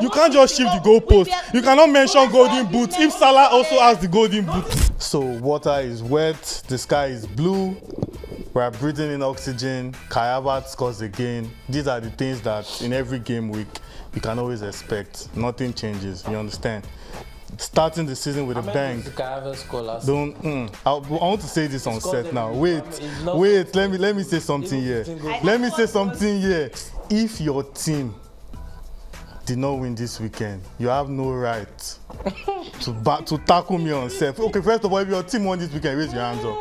You can't just shift the goalpost. You cannot mention golden boots if Salah also has the golden boots. So water is wet, the sky is blue. We are breathing in oxygen. Kai Havertz scores again. These are the things that in every game week you can always expect. Nothing changes. You understand? Starting the season with a bang. Don't. I want to say this on set now. Wait. Let me say something here. If your team did not win this weekend, you have no right to tackle me on set. Okay, first of all, if your team won this weekend, raise your hands up.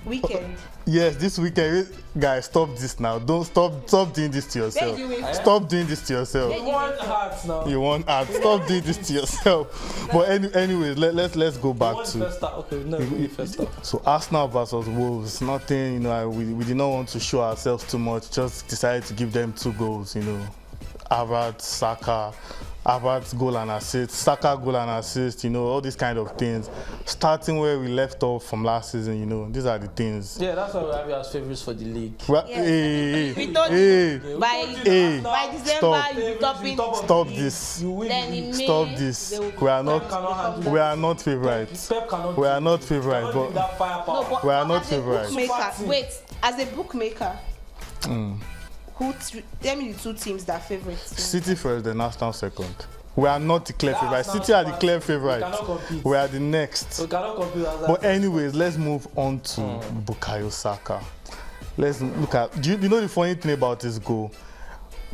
Weekend. Yes, this weekend, guys, stop this now. Don't stop doing this to yourself. Stop doing this to yourself. You want hearts now. You want hearts. Stop doing this to yourself. But anyways, let's go back to. Okay, no, first up. So Arsenal versus Wolves, nothing. You know, we did not want to show ourselves too much. Just decided to give them 2 goals. You know, Havertz, Saka. Havertz goal and assist, Saka goal and assist, you know, all these kind of things. Starting where we left off from last season, you know, these are the things. Yeah, that's why we have you as favourites for the league. Yes. We told you by December you topping. Stop this. Stop this. We are not favourites. We are not favourites, but we are not favourites. Wait, as a bookmaker. Tell me the 2 teams that are favorites. City first, then Arsenal second. We are not the clear favourites. City are the clear favourites. We are the next. We cannot compete. But anyways, let's move on to Bukayo Saka. Let's look at. You know the funny thing about this goal?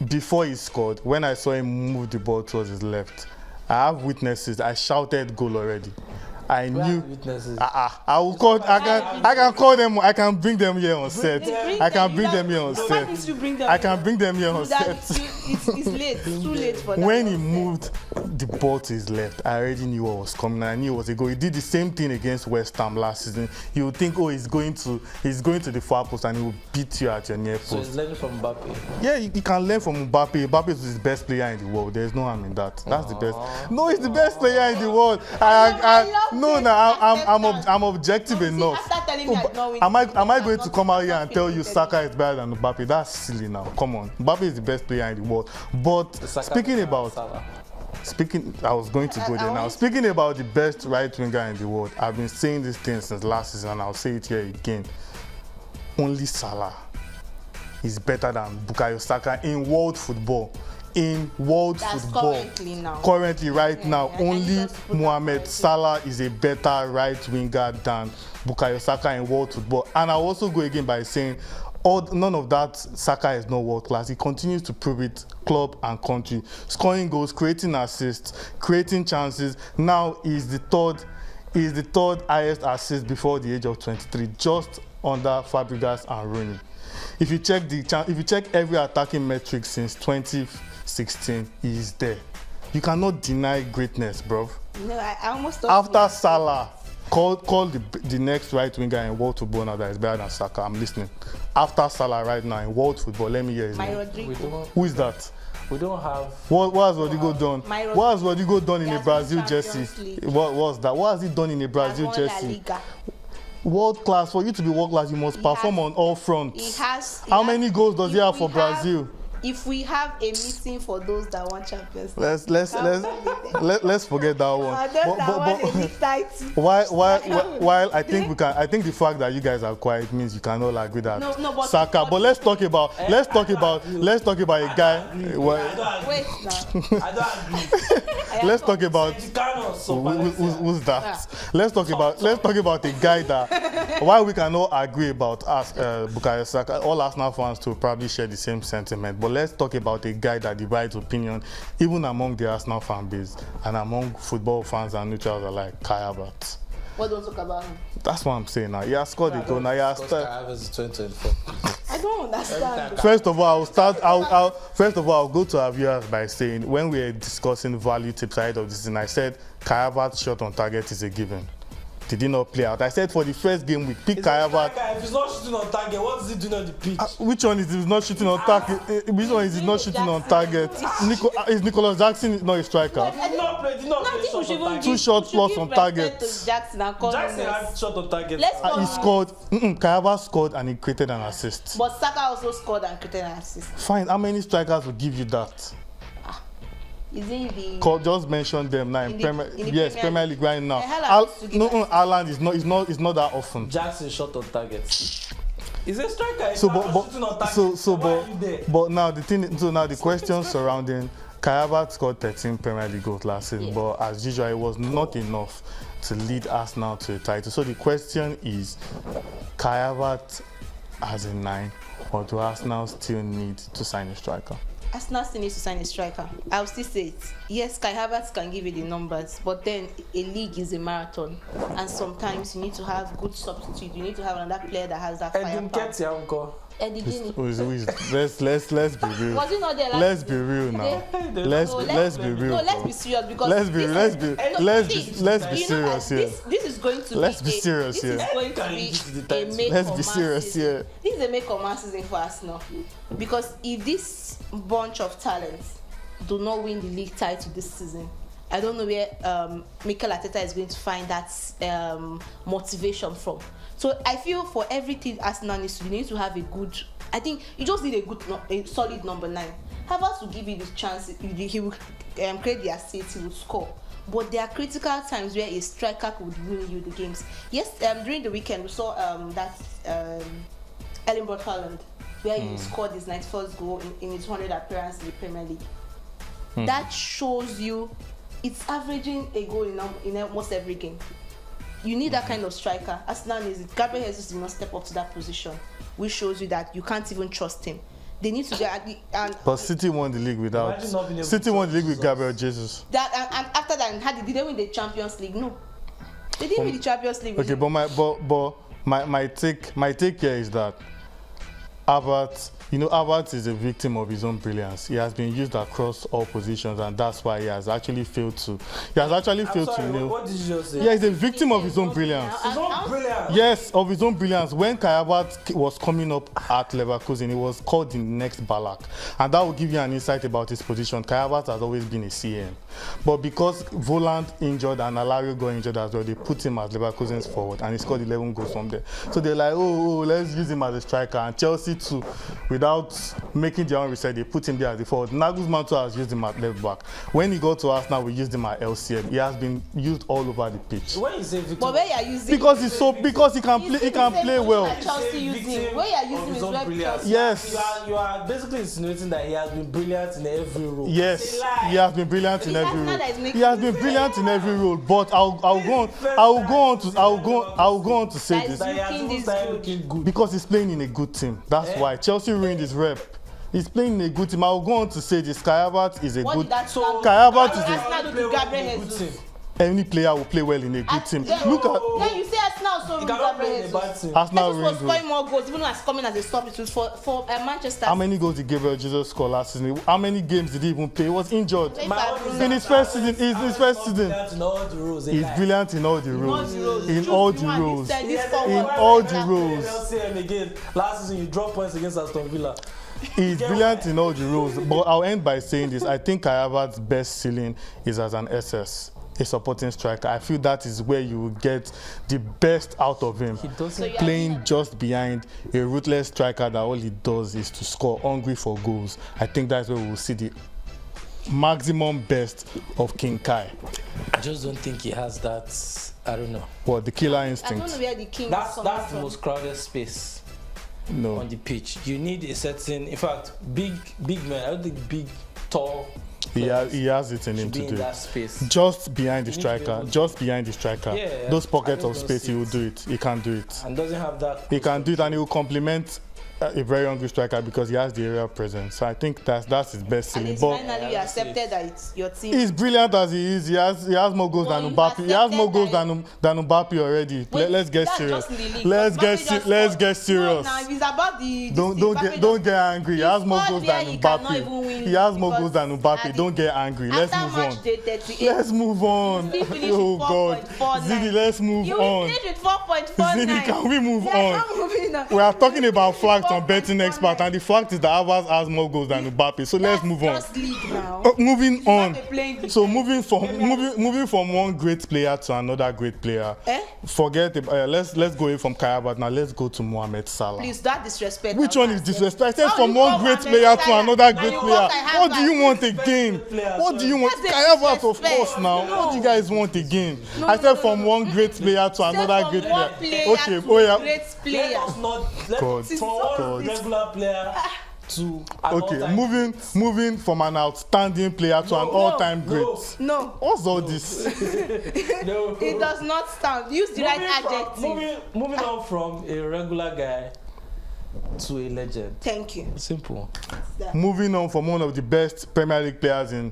Before he scored, when I saw him move the ball towards his left, I have witnesses. I shouted goal already. I knew. I will call. I can call them. I can bring them here on set. I can bring them here on set. I can bring them here on set. It's late. It's too late for that. When he moved the ball to his left, I already knew what was coming. I knew it was a goal. He did the same thing against West Ham last season. You would think, oh, he's going to the far post and he will beat you at your near post. So he's learning from Mbappe. Yeah, you can learn from Mbappe. Mbappe is the best player in the world. There's no harm in that. That's the best. No, he's the best player in the world. I'm objective enough. Am I going to come out here and tell you Saka is better than Mbappe? That's silly now. Come on. Mbappe is the best player in the world. But speaking about I was going to go there now. Speaking about the best right winger in the world, I've been saying this thing since last season and I'll say it here again. Only Salah is better than Bukayo Saka in world football. Currently, right now, only Mohamed Salah is a better right winger than Bukayo Saka in world football. And I'll also go again by saying none of that Saka is not world class. He continues to prove it, club and country. Scoring goals, creating assists, creating chances. Now he's the third highest assist before the age of 23, just under Fabregas and Rooney. If you check every attacking metric since 2016, he is there. You cannot deny greatness, bro. No, I almost after Salah. Call the next right winger in world football now that is better than Saka. I'm listening. After Salah right now in world football, let me hear his name. Who is that? We don't have. What has Rodrigo done? What has Rodrigo done in a Brazil jersey? What was that? What has he done in a Brazil jersey? World class. For you to be world class, you must perform on all fronts. How many goals does he have for Brazil? If we have a meeting for those that want Champions League, let's forget that one. While I think the fact that you guys are quiet means you cannot agree that Saka. But let's talk about a guy. Wait now. I don't agree. Let's talk about who's that. Let's talk about a guy that while we cannot agree about Bukayo Saka, all Arsenal fans too probably share the same sentiment. But let's talk about a guy that divides opinion even among the Arsenal fan base and among football fans and neutrals alike. Kai Havertz. What do you talk about him? That's what I'm saying now. He has scored a goal. Now he has I don't understand. First of all, I'll go to our viewers by saying when we were discussing value tips ahead of this season, I said Kai Havertz shot on target is a given. Did he not play out? I said for the first game we pick Kai Havertz. If he's not shooting on target, what is he doing on the pitch? Which one is he not shooting on target? Which one is he not shooting on target? Is Nicholas Jackson not a striker? Did not play shot on target. 2 shots plus on target. Jackson had shot on target. He scored. Kai Havertz scored and he created an assist. But Saka also scored and created an assist. Fine. How many strikers will give you that? Is in the Just mention them now. in the Premier League right now. Haaland is not that often. Jackson shot on target. He's a striker. So but now the question surrounding Kai Havertz scored 13 Premier League goals last season, but as usual it was not enough to lead Arsenal to a title. So the question is, Kai Havertz as a 9, or do Arsenal still need to sign a striker? Arsenal still needs to sign a striker. I'll still say it. Yes, Kai Havertz can give you the numbers, but then a league is a marathon, and sometimes you need to have good substitute. You need to have another player that has that firepower. Eddie Gini. Let's be real. Was he not there? Let's be real now. Let's be real. No, let's be serious because let's be serious here. This is going to let's be serious here. This is going to be a make let's or be serious here. This is a make or man season for Arsenal, because if this bunch of talents do not win the league title this season, I don't know where Mikel Arteta is going to find that motivation from. So I feel for everything Arsenal needs to, you need to have a good. I think you just need a solid number 9. Havertz will give you the chance. He will create the assist. He will score. But there are critical times where a striker could win you the games. Yes, during the weekend we saw that Erling Braut Haaland, where he scored his 91st goal in his 100th appearance in the Premier League. That shows you it's averaging a goal in almost every game. You need that kind of striker. Arsenal needs it. Gabriel Jesus did not step up to that position, which shows you that you can't even trust him. They need to get but City won the league without. City won the league with Gabriel Jesus. That and after that, did they win the Champions League? No, they didn't win the Champions League. Okay, but my take here is that Havertz is a victim of his own brilliance. He has been used across all positions, and that's why he has actually failed to. What did you just say? Yeah, he's a victim of his own brilliance. His own brilliance. Yes, of his own brilliance. When Kai Havertz was coming up at Leverkusen, he was called the next Ballack, and that will give you an insight about his position. Kai Havertz has always been a CM, but because Voland injured and Alario got injured as well, they put him as Leverkusen's forward, and he scored 11 goals from there. So they're like, let's use him as a striker, and Chelsea too, without making their own reset, they put him there as the forward. Nagelsmann too has used him at left back. When he got to Arsenal, we used him at LCM. He has been used all over the pitch. When you say victim, but where you are using because he can play well. Chelsea using where you are using is where Chelsea. Yes. You are basically insinuating that he has been brilliant in every role. Yes, he has been brilliant in every role. He has been brilliant in every role. But I'll go on to say this because he's playing in a good team. That's why Chelsea ruined his rep. He's playing in a good team. I'll go on to say this. Kai Havertz is a good. Kai Havertz is a. Any player will play well in a good team. Look at. Then you say Arsenal so ruined Gabriel Jesus. Arsenal was scoring more goals, even as coming as a substitute for Manchester. How many goals did Gabriel Jesus score last season? How many games did he even play? He was injured. In his first season. He's brilliant in all the roles. In all the roles. In all the roles. Last season you dropped points against Aston Villa. He's brilliant in all the roles. But I'll end by saying this. I think Kai Havertz's best ceiling is as an SS. A supporting striker. I feel that is where you will get the best out of him. Playing just behind a ruthless striker that all he does is to score, hungry for goals. I think that's where we will see the maximum best of King Kai. I just don't think he has that. I don't know. What, the killer instinct? I don't know where the king. That's the most crowded space. No. On the pitch, you need a certain. In fact, big man. I don't think big, tall. He has it in him to do it. Just behind the striker. Just behind the striker. Yeah, those pockets of space, he will do it. He can do it. And doesn't have that. He can do it, and he will complement a very hungry striker because he has the aerial presence. So I think that's his best ceiling. And finally you accepted that it's your team. He's brilliant as he is. He has more goals than Mbappe. He has more goals than Mbappe already. Let's get serious. Let's get serious. Now, if it's about don't get angry. He has more goals than Mbappe. He has more goals than Mbappe. Don't get angry. Let's move on. Let's move on. Oh God, Zidi, let's move on. You finished with 4.49. Zidi, can we move on? We are talking about flag on betting expert, and the fact is that Havertz has more goals than Mbappe. So let's move on. Just league now. Moving on. Playing So moving from one great player to another great player. Forget it. Let's go away from Kai Havertz now. Let's go to Mohamed Salah. Please, that disrespect. Which one is disrespect? I said from one great player to another great player. What do you want again? What do you want? Kai Havertz, of course. Now, what do you guys want again? I said from one great player to another great player. Okay, oh yeah. Great player. Let's not from one regular player to an okay, moving from an outstanding player to an all-time great. No. What's all this? No. It does not stand. Use the right adjective. Moving on from a regular guy to a legend. Thank you. Simple. Moving on from one of the best Premier League players in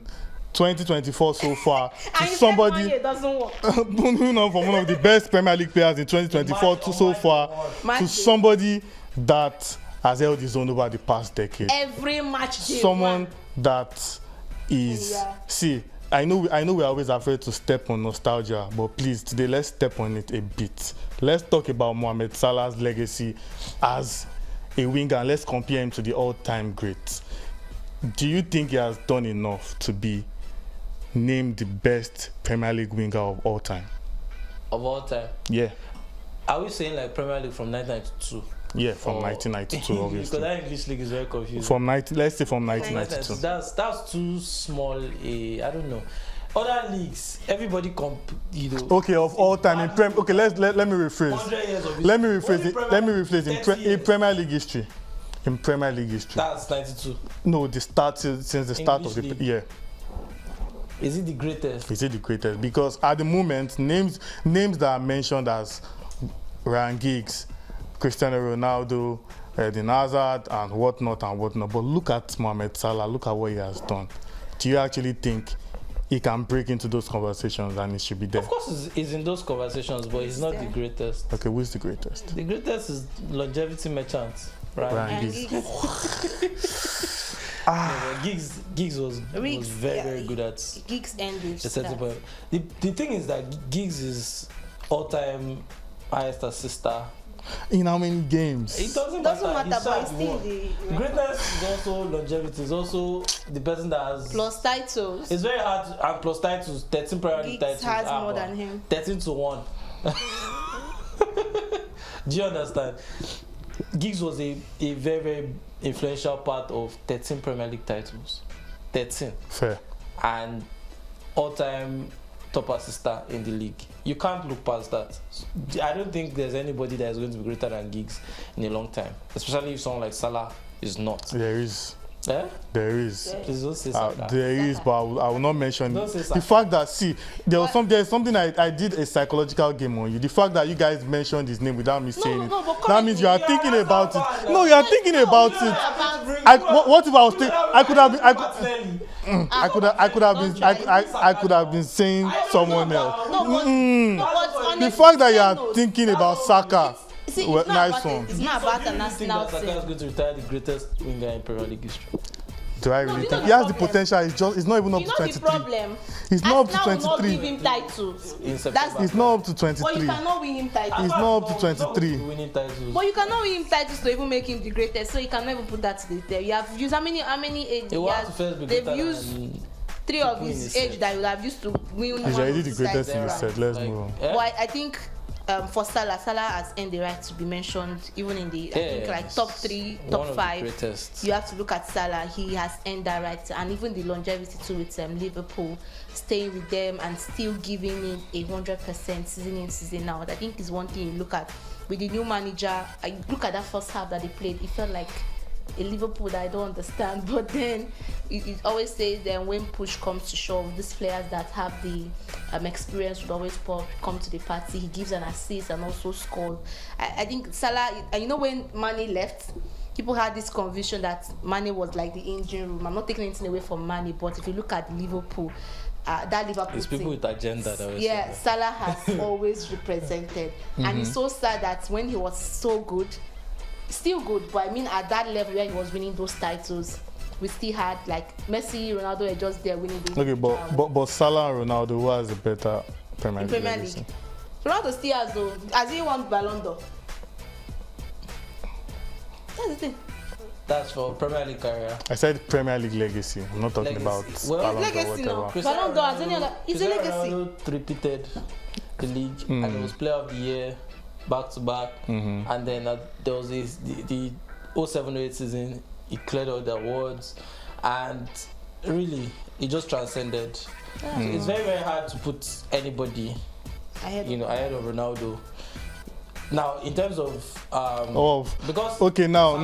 2024 so far to and somebody. It doesn't work. Moving on from one of the best Premier League players in 2024 to so far to somebody that has held his own over the past decade. Every match. Someone that is see. I know we're always afraid to step on nostalgia, but please today let's step on it a bit. Let's talk about Mohamed Salah's legacy as a winger and let's compare him to the all-time greats. Do you think he has done enough to be named the best Premier League winger of all time? Of all time? Yeah. Are we saying like Premier League from 1992? Yeah, from 1992, obviously. Because that English league is very confusing. Let's say from 1992. That's too small. I don't know. Other leagues, everybody Okay, of all time in okay, let me rephrase. 100 years of let me rephrase it. Let me rephrase in Premier League history. In Premier League history. That's 92. No, since the start of the league. Is it the greatest? Is it the greatest? Because at the moment, names that are mentioned as Ryan Giggs, Cristiano Ronaldo, Eden Hazard, and whatnot. But look at Mohamed Salah. Look at what he has done. Do you actually think he can break into those conversations and he should be there? Of course, he's in those conversations, but he's not the greatest. Okay, who's the greatest? The greatest is longevity merchant. Ryan Giggs. Giggs was very good at Giggs ended. The thing is that Giggs is all-time highest assister. In how many games? It doesn't matter, but still the greatness is also longevity. It's also the person that has plus titles. It's very hard and plus titles. 13 Premier League titles. Has more than him. 13-1. Do you understand? Giggs was a very, very influential part of 13 Premier League titles. 13. Fair. And all-time top assister in the league. You can't look past that. I don't think there's anybody that is going to be greater than Giggs in a long time. Especially if someone like Salah is not. There is. Eh? There is. Please don't say Salah. There is, but I will not mention don't say the fact that there's something I did a psychological game on you. The fact that you guys mentioned his name without me saying it. That means you are thinking about it. No, you are thinking about it. What if I was thinking? I could have been saying someone else. The fact that you are thinking about Saka. See, nice one. It's not about a national team. Saka is going to retire the greatest winger in Premier League history. Do I really think he has the potential? It's not even up to 23. The problem. He's not up to 23. Not give him titles. He's not up to 23. But you cannot win him titles. He's not up to 23. But you cannot win him titles to even make him the greatest. So you can never put that to the there. You have used how many age? They've used 3 of his age that you would have used to win. He's already the greatest in his set. Let's move on. Well, I think. For Salah has earned the right to be mentioned even in the I think like top 3, top 5. You have to look at Salah. He has earned that right, and even the longevity too with Liverpool, staying with them and still giving it 100% season in season out. I think is one thing you look at with the new manager. I look at that first half that they played. It felt like a Liverpool that I don't understand, but then it always says then when push comes to shove, these players that have the experience would always come to the party. He gives an assist and also scored. I think Salah, and you know when Mane left, people had this conviction that Mane was like the engine room. I'm not taking anything away from Mane, but if you look at Liverpool, that Liverpool it's people with agenda that Salah has always represented. And it's so sad that when he was so good, still good, but I mean at that level where he was winning those titles, we still had like Messi, Ronaldo are just there winning those. Okay, but Salah and Ronaldo, who has a better Premier League? Ronaldo still has he won Ballon d'Or? That's the thing. That's for Premier League career. I said Premier League legacy. I'm not talking Legacy. about Well, Ballon d'Or, legacy, no. whatever. Ballon d'Or, has any other? It's a Cristiano legacy. Ronaldo repeated the league and it was Player of the Year back to back. And then there was the 07-08 season. He cleared all the awards, and really, it just transcended. So it's very, very hard to put anybody, ahead of Ronaldo. Now, in terms of because okay, now,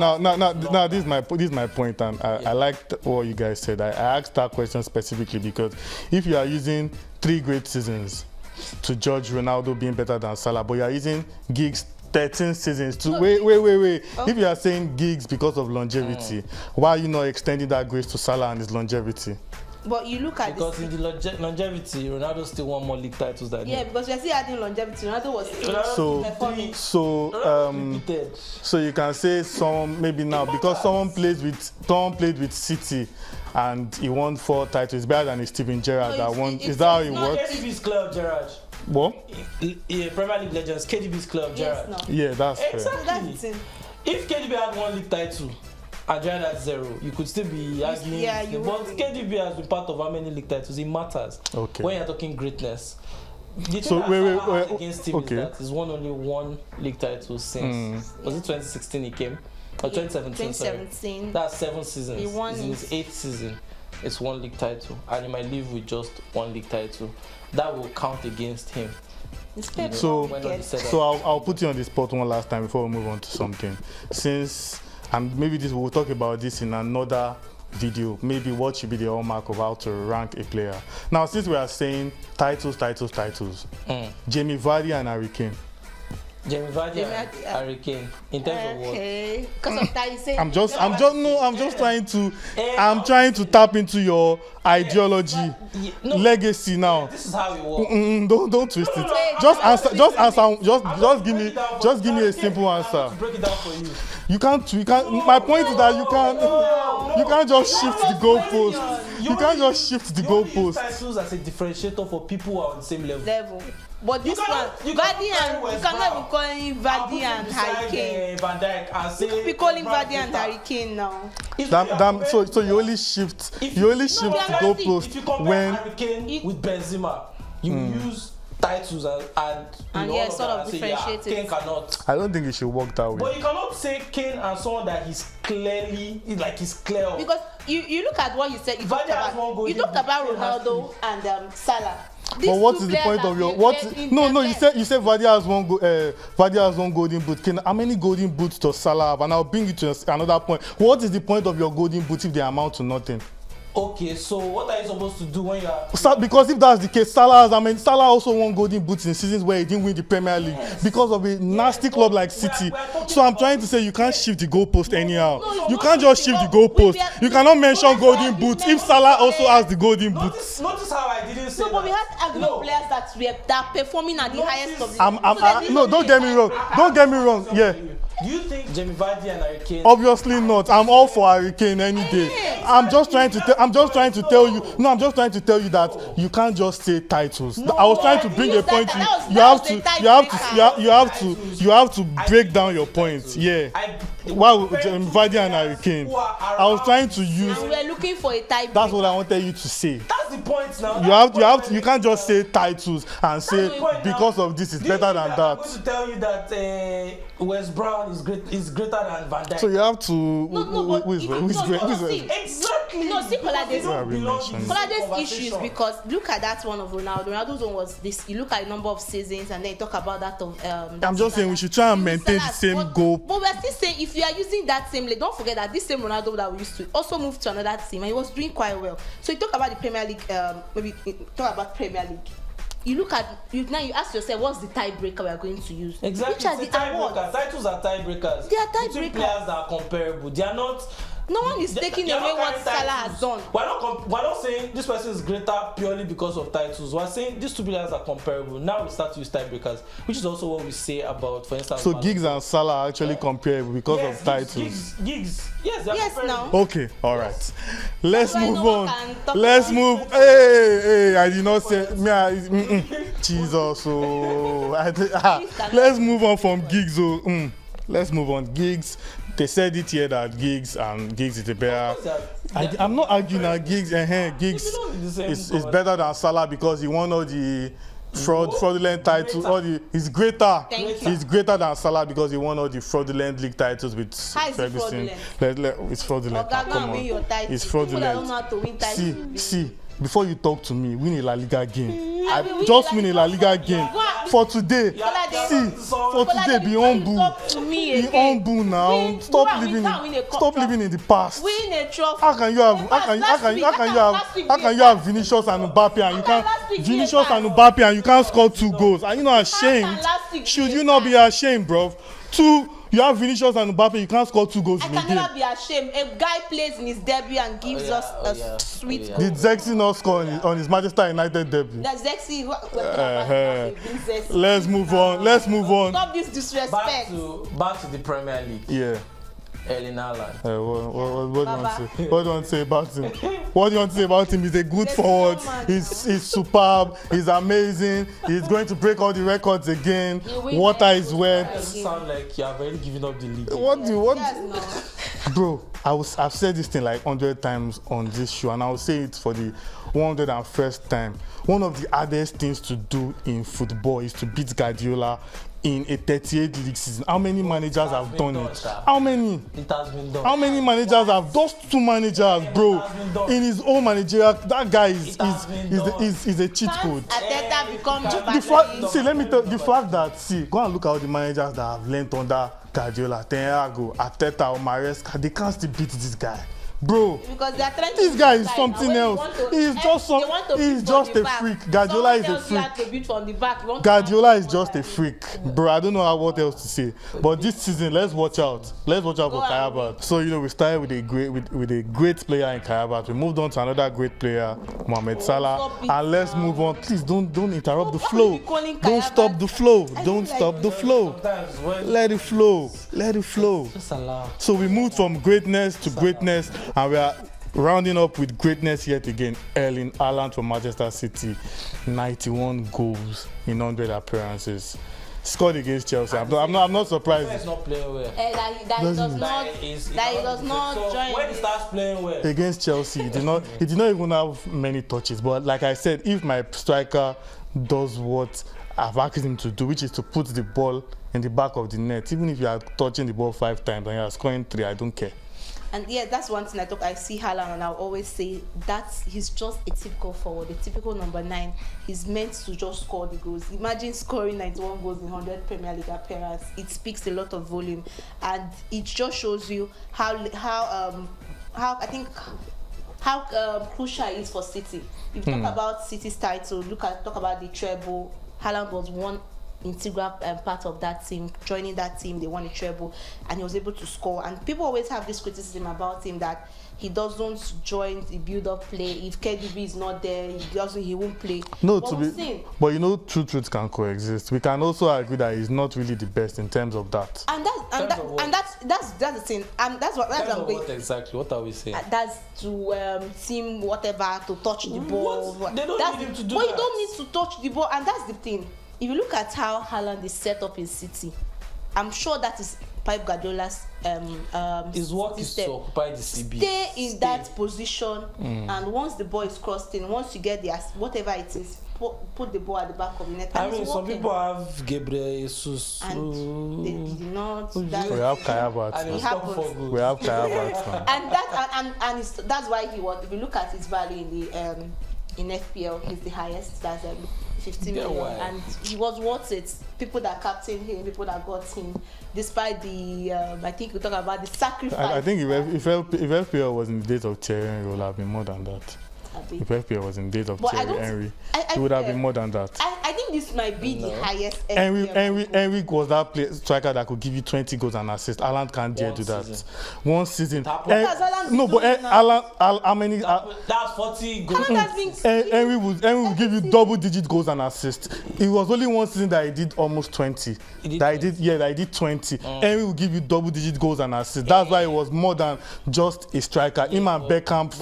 this is my point, and I liked what you guys said. I asked that question specifically because if you are using 3 great seasons to judge Ronaldo being better than Salah, but you are using Giggs 13 seasons to wait. If you are saying Giggs because of longevity, why are you not extending that grace to Salah and his longevity? But you look at because in the longevity, Ronaldo still won more league titles than him. because we are still adding longevity. Ronaldo was still performing. So you can say maybe now because someone played with City and he won 4 titles better than Steven Gerrard that won. Is that how it works? KDB's Club Gerrard. What? Premier League legends, KDB's Club Gerrard. Yeah, that's exactly. Fair. If KDB had 1 league title and Gerrard had 0, you could still be arguing. But KDB has been part of how many league titles? It matters. Okay. When you're talking greatness. The So wait. Against him is that he's won only 1 league title since was it 2016 he came? Or 2017? 2017. That's 7 seasons. He won in his 8th season. It's 1 league title, and he might leave with just 1 league title. That will count against him. So I'll put you on the spot one last time before we move on to something. And maybe we'll talk about this in another video. Maybe what should be the hallmark of how to rank a player. Now, since we are saying titles, Jamie Vardy and Harry Kane. Jamie Vardy and Harry Kane. In terms of what? Because of that, you say. I'm just trying to tap into your ideology, legacy now. This is how it works. Don't twist it. Just give me a simple answer. Break it down for you. You can't. My point is that you can't just shift the goalpost. You can't just shift the goalpost. You use titles as a differentiator for people who are on the same level. But this Vardy and you cannot even call him Vardy and Harry Kane. Van Dijk and say you could be calling Vardy and Harry Kane now. So you only shift the goalpost if you compare Harry Kane with Benzema, you use titles and sort of differentiate it. Kane cannot. I don't think it should work that way. But you cannot say Kane and someone that he's clear. Because you look at what you said. You talked about Ronaldo and Salah. But what is the point of your You said Vardy has one golden boot. How many golden boots does Salah have? And I'll bring you to another point. What is the point of your golden boot if they amount to nothing? Okay, so what are you supposed to do when you are? Because if that's the case, Salah also won golden boots in seasons where he didn't win the Premier League because of a nasty club like City. So I'm trying to say you can't shift the goalpost anyhow. You can't just shift the goalpost. You cannot mention golden boots if Salah also has the golden boots. Notice how I didn't say that. But we had players that are performing at the highest of the no, don't get me wrong. Don't get me wrong. Yeah. Do you think Jamie Vardy and Harry Kane? Obviously not. I'm all for Harry Kane any day. I'm just trying to tell you that you can't just say titles. I was trying to bring a point to you have to break down your points. Yeah. Why Vardy and Harry Kane? I was trying to use. And we're looking for a type. That's what I wanted you to say. That's the point now. You can't just say titles and say because of this is better than that. I'm going to tell you that West Brown is greater than Van Dijk. So you have to. Exactly. No, see Kolade's issues because look at that one of Ronaldo. Ronaldo's one was this. You look at the number of seasons and then you talk about that of. I'm just saying we should try and maintain the same goal. But we're still saying if you are using that same, don't forget that this same Ronaldo that we used to also moved to another team and he was doing quite well. So you talk about the Premier League. Maybe talk about Premier League. You look at you ask yourself what's the tiebreaker we are going to use. Exactly. Which are the tiebreakers. Titles are tiebreakers. They are tiebreakers. Between players that are comparable. They are not. No one is taking away what Salah has done. We're not saying this person is greater purely because of titles. We're saying these two players are comparable. Now we start to use tiebreakers, which is also what we say about, for instance. So Giggs and Salah are actually comparable because of titles. Giggs. Yes, now. Okay, all right. Let's move on. Let's move. Hey, I did not say Jesus. So let's move on from Giggs. Let's move on. Giggs. They said it here that Giggs is the better. I'm not arguing that Giggs is better than Salah because he won all the fraudulent titles. He's greater. He's greater than Salah because he won all the fraudulent league titles with Ferguson. It's fraudulent. Come on, it's fraudulent. See. Before you talk to me, win a La Liga game. I just win a La Liga game for today. For today, be humble. Be humble now. Stop living in the past. Win a trophy. How can you have Vinicius and Mbappe and you can't score 2 goals? Are you not ashamed? Should you not be ashamed, bro? You have Vinicius and Mbappe, you can't score 2 goals in a game. I can never be ashamed. A guy plays in his debut and gives us a sweet goal. Did Zexi not score on his Manchester United debut? That's Zexi. Let's move on. Stop this disrespect. Back to the Premier League. Yeah. Erling Haaland. What do you want to say about him? What do you want to say about him? He's a good forward. He's superb. He's amazing. He's going to break all the records again. Water is wet. It sounds like you have already given up the league. Bro, I've said this thing like 100 times on this show, and I'll say it for the 101st time. One of the hardest things to do in football is to beat Guardiola in a 38 league season. How many managers have done it? How many? It has been done. How many managers have? Those 2 managers, bro. In his own managerial, that guy is a cheat code. Ateta becomes let me tell you the fact that go and look at all the managers that have learned under Guardiola, Ten Hag, Ateta, or Maresca. They can't still beat this guy. Bro, because they are trying this guy is something else. He's just a freak. Guardiola is a freak. Guardiola is just a freak, bro. I don't know what else to say. But this season, let's watch out. Let's watch out for Kai Havertz. So we started with a great player in Kai Havertz. We moved on to another great player, Mohamed Salah, and let's move on. Please don't interrupt the flow. Don't stop the flow. Don't stop the flow. Let it flow. Let it flow. So we moved from greatness to greatness. And we are rounding up with greatness yet again. Erling Haaland from Manchester City, 91 goals in 100 appearances. Scored against Chelsea. I'm not surprised. He's not playing well. That he does not join. When he starts playing well against Chelsea, he did not even have many touches. But like I said, if my striker does what I've asked him to do, which is to put the ball in the back of the net, even if you are touching the ball 5 times and you are scoring 3, I don't care. And yeah, that's one thing I see Haaland, and I'll always say that he's just a typical forward, a typical number 9. He's meant to just score the goals. Imagine scoring 91 goals in 100 Premier League appearances. It speaks a lot of volume, and it just shows you how crucial it is for City. If you talk about City's title, talk about the treble. Haaland was one integral part of that team. Joining that team, they won a treble, and he was able to score. And people always have this criticism about him that he doesn't join the build-up play. If KDB is not there, he won't play. No, but two truths can coexist. We can also agree that he's not really the best in terms of that. And that's the thing. And that's what what exactly? What are we saying? That's to team whatever to touch the ball. They don't need him to do that. But you don't need to touch the ball, and that's the thing. If you look at how Haaland is set up in City, I'm sure that is Pep Guardiola's his work is to occupy the CB. Stay in that position, and once the ball is crossed in, once you get whatever it is, put the ball at the back of the net. I mean, some people have Gabriel Jesus, and they did not. We have Kai Havertz. We have Kai Havertz. And that's why he was. If you look at his value in the in FPL, he's the highest. That's 50 million, and he was worth it. People that captained him, people that got him, despite the I think we talk about the sacrifice. I think if FPL was in the days of Thierry Henry, it would have been more than that. If FPL was in the days of Thierry Henry, it would have been more than that. I think this might be the highest. Henry was that striker that could give you 20 goals and assists. Haaland can't dare do that. One season. Haaland, how many? That's 40 goals. Henry will give you double-digit goals and assists. It was only one season that he did almost 20. That he did 20. Henry will give you double-digit goals and assists. That's why it was more than just a striker. Him and Beckham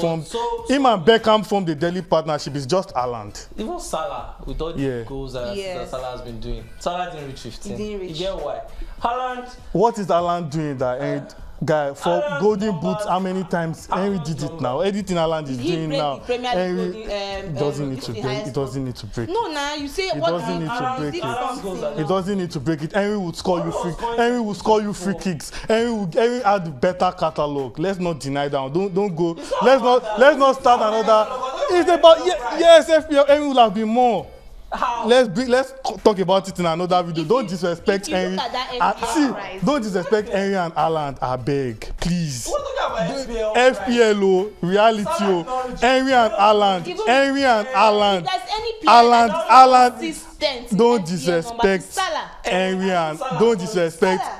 formed the deadly partnership. It's just Haaland. Even Salah, with all the goals that Salah has been doing, Salah didn't reach 15. You get why? Haaland. What is Haaland doing that? Guy, for golden boots, how many times Henry did it now? Anything Haaland is Did he doing break now, the Premier League Henry doesn't need to break. He doesn't need to break. No, nah, you say He what doesn't need to break did it. something. He doesn't need to break it. Henry would score you free. Henry will score you free kicks. Henry had the better catalogue. Let's not deny that. Don't go. Let's not start another. It's about yes, FPL. Henry will have been more. Let's talk about it in another video. Don't disrespect Henry. Don't disrespect Henry and Haaland. I beg, please. FPL, oh, reality, oh. Henry and Haaland. Don't disrespect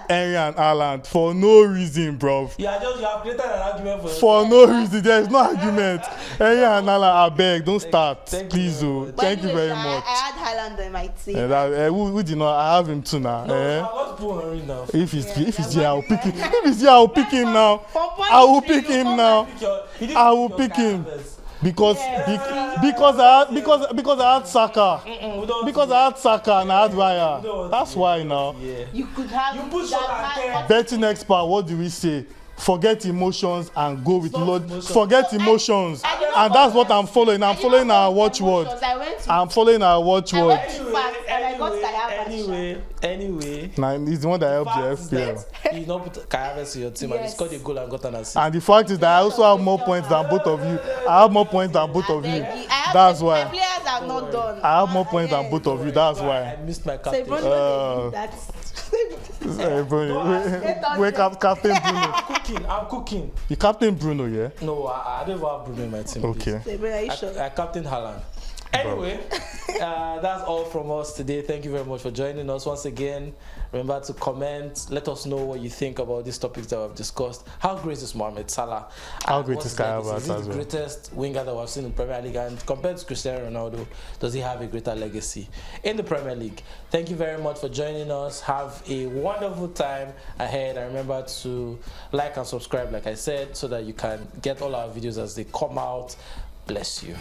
Henry and Haaland for no reason, bro. You have created an argument for no reason. There is no argument. Henry and Haaland, I beg, don't start, please. Oh, thank you very much. I had Haaland in my team. Who did not? I have him too now. No, I want to put Henry now. If he's here, I'll pick him. If he's here, I'll pick him now. I will pick him now. I will pick him. Because I had Saka. Because I had Saka and I had Raya. That's why now. You could have. You push on betting expert, what do we say? Forget emotions and go with Lord. Forget emotions, and that's what I'm following. I'm following our watchword. I'm following our watchword. Anyway. Nah, he's the one that helped the FPL. He not put Kai Havertz in your team and he scored a goal and got an assist. And the fact is that I also have more points than both of you. I have more points than both of you. That's why. My players are not done. I have more points than both of you. That's why. I missed my captain. Wake up, Captain Bruno. I'm cooking. You Captain Bruno, yeah? No, I don't have Bruno in my team. Okay. I Captain Haaland. Anyway, that's all from us today. Thank you very much for joining us once again. Remember to comment. Let us know what you think about these topics that we've discussed. How great is Mohamed Salah? How great is Kai Havertz as well? Is he the greatest winger that we've seen in Premier League? And compared to Cristiano Ronaldo, does he have a greater legacy in the Premier League? Thank you very much for joining us. Have a wonderful time ahead. And remember to like and subscribe, like I said, so that you can get all our videos as they come out. Bless you.